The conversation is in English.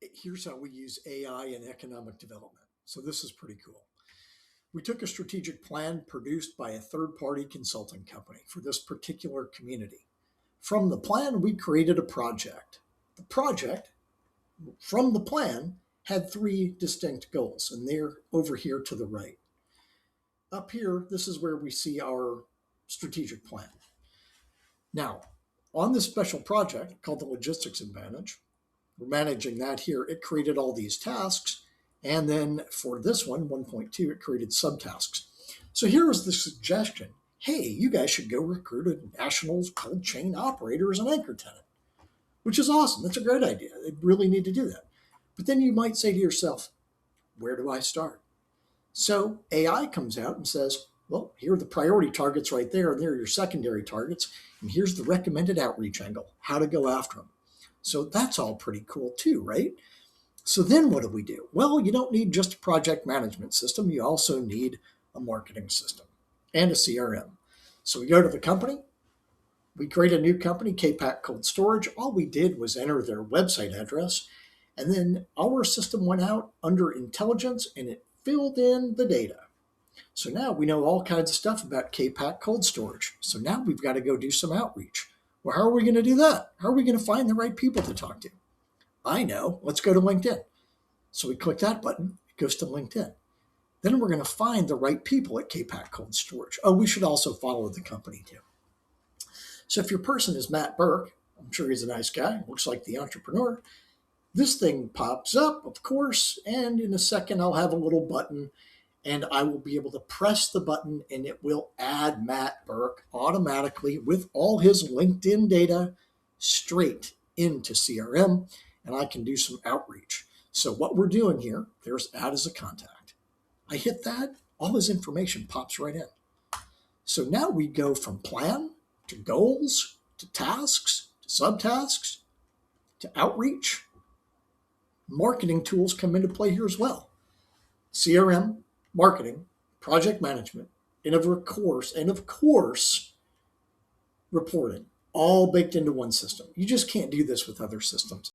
Here's how we use AI in economic development. So this is pretty cool. We took a strategic plan produced by a third-party consulting company for this particular community. From the plan, we created a project. The project, from the plan, had three distinct goals, and they're over here to the right. Up here, this is where we see our strategic plan. Now, on this special project called the Logistics Advantage, we're managing that here. It created all these tasks. And then for this one, 1.2, it created subtasks. So here was the suggestion. Hey, you guys should go recruit a national cold chain operator as an anchor tenant, which is awesome. That's a great idea. They really need to do that. But then you might say to yourself, where do I start? So AI comes out and says, well, here are the priority targets right there, and there are your secondary targets. And here's the recommended outreach angle, how to go after them. So that's all pretty cool too, right? So then what do? Well, you don't need just a project management system. You also need a marketing system and a CRM. So we go to the company. We create a new company, KPAC Cold Storage. All we did was enter their website address. And then our system went out under intelligence and it filled in the data. So now we know all kinds of stuff about KPAC Cold Storage. So now we've got to go do some outreach. Well, how are we going to do that? How are we going to find the right people to talk to? I know. Let's go to LinkedIn. So we click that button. It goes to LinkedIn. Then we're going to find the right people at KPAC Cold Storage. Oh, we should also follow the company too. So if your person is Matt Burke, I'm sure he's a nice guy, looks like the entrepreneur, this thing pops up, of course, and in a second I'll have a little button and I will be able to press the button and it will add Matt Burke automatically with all his LinkedIn data straight into CRM, and I can do some outreach. So what we're doing here, there's add as a contact. I hit that, all his information pops right in. So now we go from plan to goals, to tasks, to subtasks, to outreach. Marketing tools come into play here as well. CRM, marketing, project management, and of course, reporting, all baked into one system. You just can't do this with other systems.